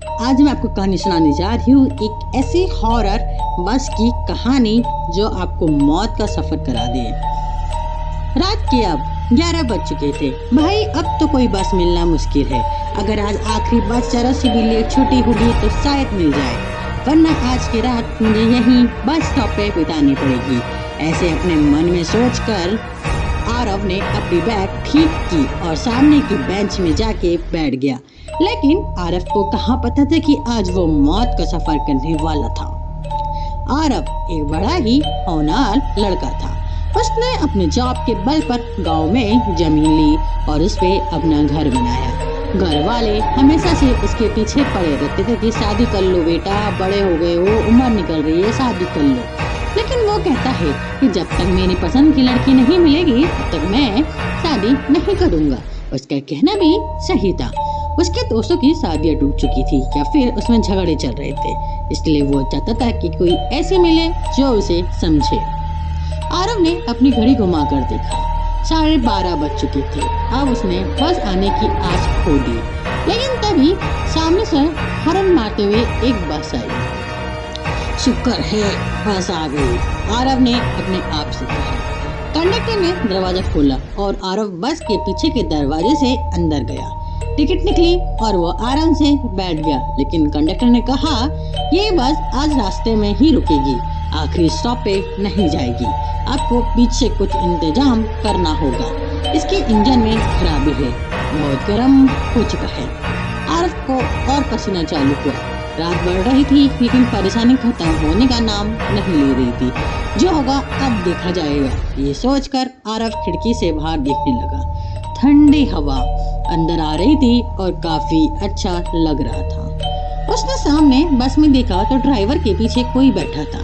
आज मैं आपको कहानी सुनाने जा रही हूँ, एक ऐसी हॉरर बस की कहानी जो आपको मौत का सफर करा दे। रात के अब 11 बज चुके थे। भाई अब तो कोई बस मिलना मुश्किल है। अगर आज आखिरी बस जरा सी भी लेट छुट्टी होगी तो शायद मिल जाए, वरना आज की रात मुझे यहीं बस स्टॉप पे बितानी पड़ेगी। ऐसे अपने मन में सोचकर आरव ने अपनी बैग ठीक की और सामने की बेंच में जाके बैठ गया। लेकिन आरव को कहाँ पता था कि आज वो मौत का सफर करने वाला था। आरव एक बड़ा ही होनहार लड़का था। उसने अपने जॉब के बल पर गांव में जमीन ली और उस पे अपना घर बनाया। घर वाले हमेशा से उसके पीछे पड़े रहते थे कि शादी कर लो बेटा, बड़े हो गए हो, उम्र निकल रही है, शादी कर लो। लेकिन वो कहता है कि जब तक मेरी पसंद की लड़की नहीं मिलेगी तब तक मैं शादी नहीं करूंगा। उसका कहना भी सही था। उसके दोस्तों की शादियां टूट चुकी थी या फिर उसमें झगड़े चल रहे थे, इसलिए वो चाहता था कि कोई ऐसी मिले जो उसे समझे। आरव ने अपनी घड़ी घुमा कर देखा, 12:30 बज चुके थे। अब उसने बस आने की आस खो दी। लेकिन तभी सामने से हॉर्न मारते हुए एक बस आई। शुक्र है बस आ गई, आरव ने अपने आप से कहा। कंडक्टर ने दरवाजा खोला और आरव बस के पीछे के दरवाजे से अंदर गया। टिकट निकली और वो आराम से बैठ गया। लेकिन कंडक्टर ने कहा, ये बस आज रास्ते में ही रुकेगी, आखिरी स्टॉप पे नहीं जाएगी। आपको पीछे कुछ इंतजाम करना होगा। इसके इंजन में खराबी है, बहुत गर्म हो चुका है। आरव को और पसीना चालू हुआ। रात बढ़ रही थी लेकिन परेशानी खत्म होने का नाम नहीं ले रही थी। जो होगा अब देखा जाएगा, ये सोचकर आरव खिड़की से बाहर देखने लगा। ठंडी हवा अंदर आ रही थी और काफी अच्छा लग रहा था। उसने सामने बस में देखा तो ड्राइवर के पीछे कोई बैठा था।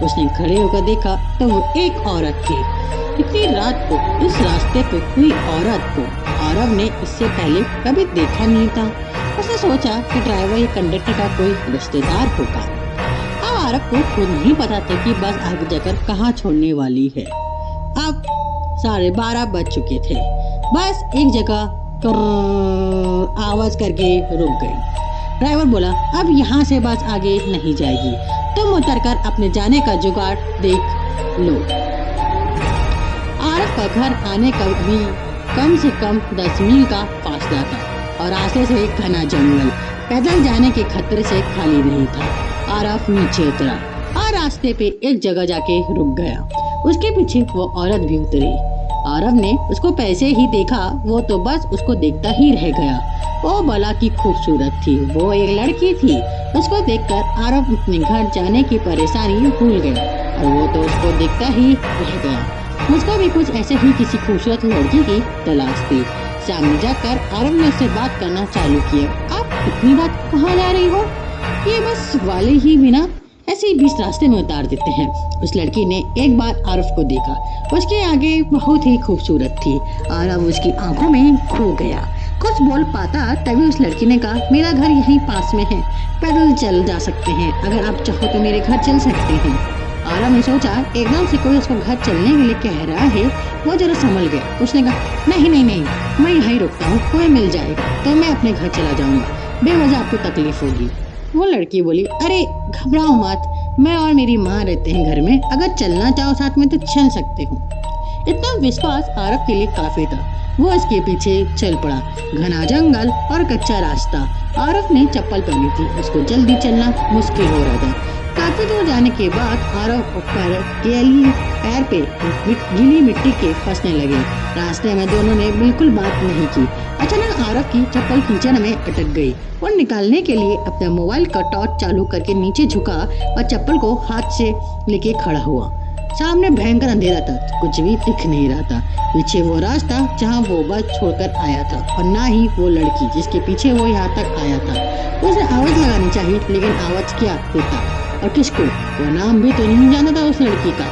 उसने खड़े होकर देखा तो वो एक औरत थी। इतनी रात को इस रास्ते पे कोई औरत को आरव ने इससे पहले कभी देखा नहीं था। उसने सोचा कि ड्राइवर या कंडक्टर का कोई रिश्तेदार होगा। अब आरव को खुद नहीं पता था कि बस आगे जाकर कहाँ छोड़ने वाली है। अब 12:30 बज चुके थे। बस एक जगह आवाज करके रुक गई। ड्राइवर बोला, अब यहाँ से बस आगे नहीं जाएगी, तुम उतरकर अपने जाने का जुगाड़ देख लो। आरव का घर आने का भी कम से कम 10 मील का फासला था और रास्ते से घना जंगल, पैदल जाने के खतरे से खाली नहीं था। आरव नीचे उतरा और रास्ते पे एक जगह जाके रुक गया। उसके पीछे वो औरत भी उतरी। आरव ने उसको पैसे ही देखा, वो तो बस उसको देखता ही रह गया। वो भला की खूबसूरत थी, वो एक लड़की थी। उसको देखकर आरव अपने घर जाने की परेशानी भूल गया और वो तो उसको देखता ही रह गया। मुझको भी कुछ ऐसे ही किसी खूबसूरत लड़की की तलाश थी। सामने जाकर आरव ने उससे बात करना चालू किया। आप इतनी बात कहाँ जा रही हो? ये बस वाले ही बिना ऐसे ही बीच रास्ते में उतार देते हैं। उस लड़की ने एक बार आरव को देखा। उसके आगे बहुत ही खूबसूरत थी। आरव उसकी आंखों में खो गया। कुछ बोल पाता तभी उस लड़की ने कहा, मेरा घर यहीं पास में है, पैदल चल जा सकते हैं, अगर आप चाहो तो मेरे घर चल सकते हैं। आरव ने सोचा एकदम से कोई उसको घर चलने के लिए कह रहा है। वो जरा संभल गया। उसने कहा, नहीं नहीं नहीं, मैं यहीं रुकता हूँ, कोई मिल जाएगा तो मैं अपने घर चला जाऊंगा, बेवजह आपको तकलीफ होगी। वो लड़की बोली, अरे घबराओ मत, मैं और मेरी माँ रहते हैं घर में, अगर चलना चाहो साथ में तो चल सकते हो। इतना विश्वास आरव के लिए काफी था। वो इसके पीछे चल पड़ा। घना जंगल और कच्चा रास्ता। आरव ने चप्पल पहनी थी, उसको जल्दी चलना मुश्किल हो रहा था। काफी दूर जाने के बाद आरव ऊपर गीली पैर पे गीली मिट्टी के फंसने लगे। रास्ते में दोनों ने बिल्कुल बात नहीं की। अचानक आरव की चप्पल कीचड़ में अटक गई। वो निकालने के लिए अपने मोबाइल का टॉर्च चालू करके नीचे झुका और चप्पल को हाथ से लेके खड़ा हुआ। सामने भयंकर अंधेरा था, कुछ भी दिख नहीं रहा था। पीछे वो रास्ता जहाँ वो बस छोड़कर आया था और ना ही वो लड़की जिसके पीछे वो यहाँ तक आया था। उसे आवाज लगानी चाहिए, लेकिन आवाज क्या देता और किसको? वो नाम भी तो नहीं जाना था उस लड़की का।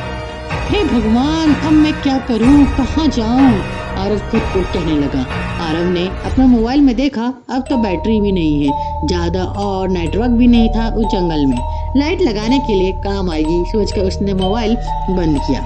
हे भगवान, अब मैं क्या करूं, कहाँ जाऊं? आरव खुद को कहने लगा। आरव ने अपना मोबाइल में देखा, अब तो बैटरी भी नहीं है ज्यादा और नेटवर्क भी नहीं था उस जंगल में। लाइट लगाने के लिए काम आएगी सोचकर उसने मोबाइल बंद किया।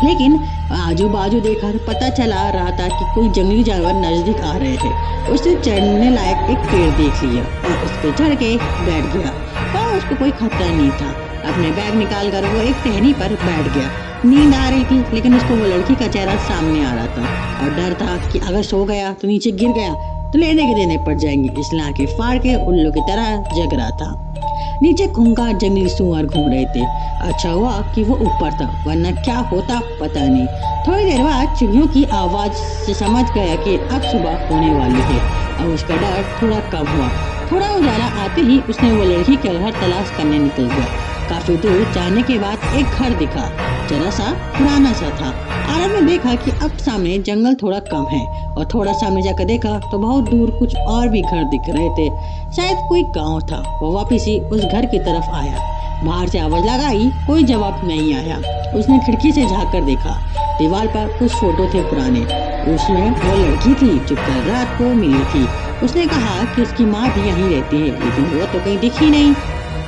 लेकिन आजू बाजू देखा तो पता चला रहा था कि कोई जंगली जानवर नजदीक आ रहे थे। उसने चढ़ने लायक एक पेड़ देख लिया और उस पे चढ़ के बैठ गया। पर उसको कोई खतरा नहीं था। अपने बैग निकाल कर वो एक टहनी पर बैठ गया। नींद आ रही थी लेकिन उसको वो लड़की का चेहरा सामने आ रहा था और डर था कि अगर सो गया तो नीचे गिर गया तो लेने के देने पड़ जाएंगे, इसलिए आंखें फाड़ के उल्लू की तरह जग रहा था। नीचे खूंखार जंगली सुअर घूम रहे थे। अच्छा हुआ कि वो ऊपर था, वरना क्या होता पता नहीं। थोड़ी देर बाद चिड़ियों की आवाज से समझ गया कि अब सुबह होने वाली है। अब उसका डर थोड़ा कम हुआ। थोड़ा उजाला आते ही उसने वो लड़की का घर तलाश करने निकल गया। काफी दूर जाने के बाद एक घर दिखा, जरा सा पुराना सा था। आरव ने देखा कि अब सामने जंगल थोड़ा कम है और थोड़ा सामने जाकर देखा तो बहुत दूर कुछ और भी घर दिख रहे थे। शायद कोई गांव था। वो वापिस ही उस घर की तरफ आया। बाहर से आवाज लगाई, कोई जवाब नहीं आया। उसने खिड़की से झाँक कर देखा। दीवार पर कुछ फोटो थे पुराने। उसमें वो लड़की थी जो कल रात को मिली थी। उसने कहा कि उसकी माँ भी यहीं रहती है, लेकिन वो तो कहीं दिखी नहीं।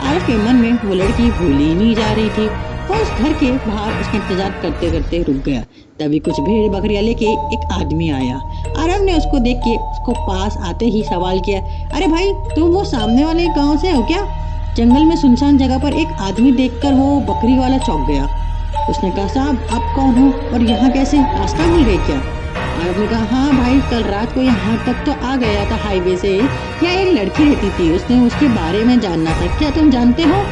आरव के मन में वो लड़की भूली ही नहीं जा रही थी। वो उस घर के बाहर उसका इंतजार करते करते रुक गया। तभी कुछ भेड़ बकरियां लेके एक आदमी आया। आरव ने उसको देख के उसको पास आते ही सवाल किया, अरे भाई, तुम वो सामने वाले गांव से हो क्या? जंगल में सुनसान जगह पर एक आदमी देखकर वो बकरी वाला चौंक गया। उसने कहा, साहब आप कौन हो और यहाँ कैसे? रास्ता भूल गए क्या? आरव ने कहा, हाँ भाई, कल रात को यहाँ तक तो आ गया था हाईवे से। यहाँ एक लड़की रहती थी, उसने उसके बारे में जानना था। क्या तुम जानते हो?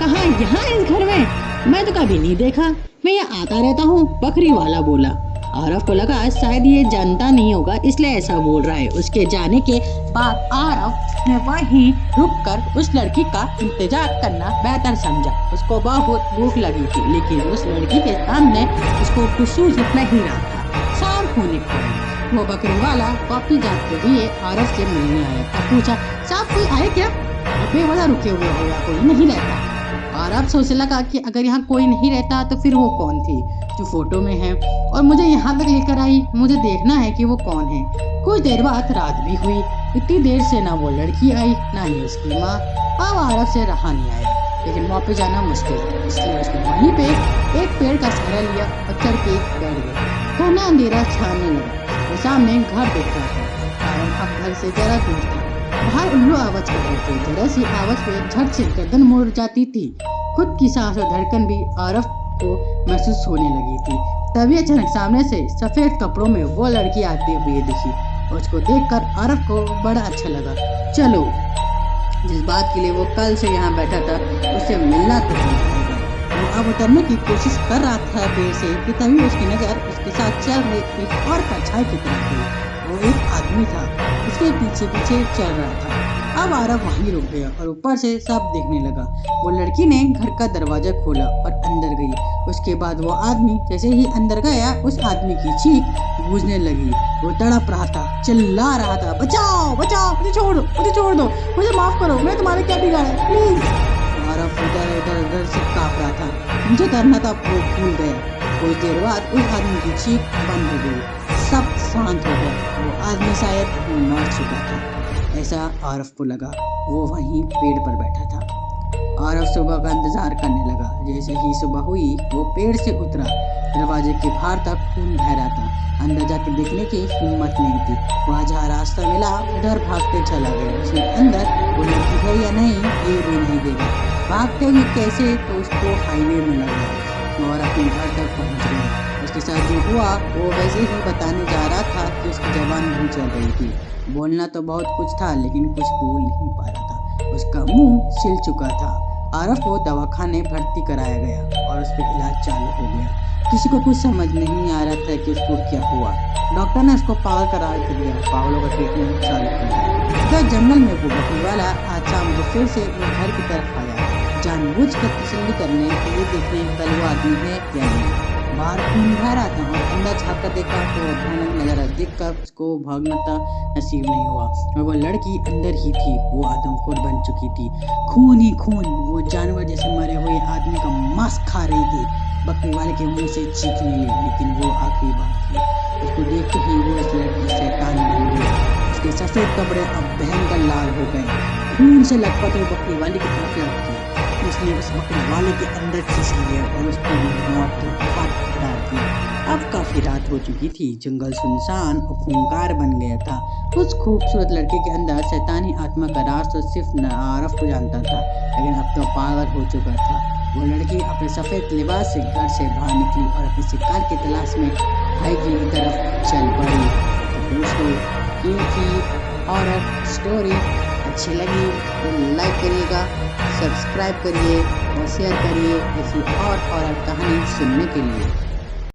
कहाँ? यहाँ इस घर में? मैं तो कभी नहीं देखा, मैं यहाँ आता रहता हूँ, बकरी वाला बोला। आरव को लगा शायद ये जानता नहीं होगा इसलिए ऐसा बोल रहा है। उसके जाने के बाद आरव ने वहीं रुककर उस लड़की का इंतजार करना बेहतर समझा। उसको बहुत भूख लगी थी, लेकिन उस लड़की के सामने उसको कुछ सूझ नहीं रहा था। शाम होने पर वो बकरी वाला वापस जाते हुए आरव से मिलने आया और पूछा, साहब कोई आए क्या? अबे वाला रुके हुए हो या कोई नहीं रहता? आरव सोचने लगा कि अगर यहाँ कोई नहीं रहता तो फिर वो कौन थी जो फोटो में है और मुझे यहाँ तक लेकर आई? मुझे देखना है कि वो कौन है। कुछ देर बाद रात भी हुई। इतनी देर से ना वो लड़की आई ना ही उसकी माँ। अब आरव से रहा नहीं आया, लेकिन वापस जाना मुश्किल था, इसलिए उसने वहीं पे एक पेड़ का सहारा लिया और चढ़ के बैठ गया। घना अंधेरा छाने लगा। वो सामने घर देख रहा था। आरव अब घर से जरा दूर था। बाहर उल्लू आवाज कर रहे थे। जरा सी आवाज पे झट से गर्दन मुड़ जाती थी। खुद की सांस और धड़कन भी आरव को महसूस होने लगी थी। तभी अचानक सामने से सफेद कपड़ों में वो लड़की आती हुई दिखी और उसको देखकर आरव को बड़ा अच्छा लगा। चलो, जिस बात के लिए वो कल से यहाँ बैठा था उससे मिलना तो हो जाएगा। वो अब उतरने की कोशिश कर रहा था पेड़ से कि तभी उसकी नजर उसके साथ चल रही एक और परछाई की तरफ गई। वो एक आदमी था, उसके पीछे पीछे चल रहा था। अब आरव वहीं रुक गया और ऊपर से सब देखने लगा। वो लड़की ने घर का दरवाजा खोला और अंदर गई। उसके बाद वो आदमी जैसे ही अंदर गया, उस आदमी की चीख गूंजने लगी। वो तड़प रहा था, चिल्ला रहा था, बचाओ बचाओ, मुझे छोड़ दो, मुझे माफ करो, मैं तुम्हारे क्या बिगाड़ा, प्लीज। आरव इधर से कांप रहा था। मुझे डरना था वो भूल गया। कुछ देर बाद उस आदमी की चीख बंद हो गई। सब शांत हो गया। वो आदमी शायद मर चुका था, ऐसा आरव को लगा। वो वहीं पेड़ पर बैठा था। आरव सुबह का इंतजार करने लगा। जैसे ही सुबह हुई वो पेड़ से उतरा। दरवाजे के बाहर तक खून बह रहा था। अंदर जाके देखने की हिम्मत नहीं थी। वहाँ जहाँ रास्ता मिला उधर भागते चला गया। उसने अंदर वो लड़की है या नहीं ये भी नहीं देखा। भागते हुए कैसे तो उसको हाईवे में लगा और अपने घर तक पहुँच गया। उसके साथ जो हुआ वो वैसे ही बताने जा रहा था कि उसकी जबान नहीं चल रही थी। बोलना तो बहुत कुछ था लेकिन कुछ बोल नहीं पा रहा था। उसका मुंह छिल चुका था। आरव को दवाखाने भर्ती कराया गया और उस पर इलाज चालू हो गया। किसी को कुछ समझ नहीं आ रहा था कि उसको क्या हुआ। डॉक्टर ने उसको पागल करार कर दिया। पागलों का ट्रीटमेंट चालू किया। इधर जंगल में वो बकरी वाला आज शाम को फिर से वो घर की तरफ आया, जानबूझकर तसल्ली करने के लिए देखने कल वो आदमी है या नहीं। बाहर खून बह रहा था और अंदर झाँक कर देखा तो भयानक नजारा देखकर उसको भागना था नसीब नहीं हुआ और वो लड़की अंदर ही थी। वो आदमखोर बन चुकी थी। खून ही खून। वो जानवर जैसे मरे हुए आदमी का मांस खा रही थी। बकरी वाले के मुंह से चीखने लगी, लेकिन वो आखिरी बात थी। उसको देखते ही वो उस लड़की शैतान बन गई। उसके सफेद कपड़े अब भयंकर लाल हो गए। खून से लटपट वो बकरी वाले की तरफ लपकी। उसने उस बकरी वाले के अंदर खींच लिया और उसको मौत के घाट डाल दिया। अब काफी रात हो चुकी थी, जंगल सुनसान और खूंखार बन गया था। उस खूबसूरत लड़के के अंदर शैतानी आत्मा का राज तो सिर्फ आरफ को जानता था, लेकिन अब तो पागल हो चुका था। वो लड़की अपने सफेद लिबास से घर से बाहर निकली और अपने शिकार की तलाश में भाई की तरफ चल पड़ी। तो दोस्तों, क्योंकि हॉरर स्टोरी अच्छी लगी तो लाइक करिएगा, सब्सक्राइब करिए और शेयर करिए ऐसी और हॉरर कहानी सुनने के लिए।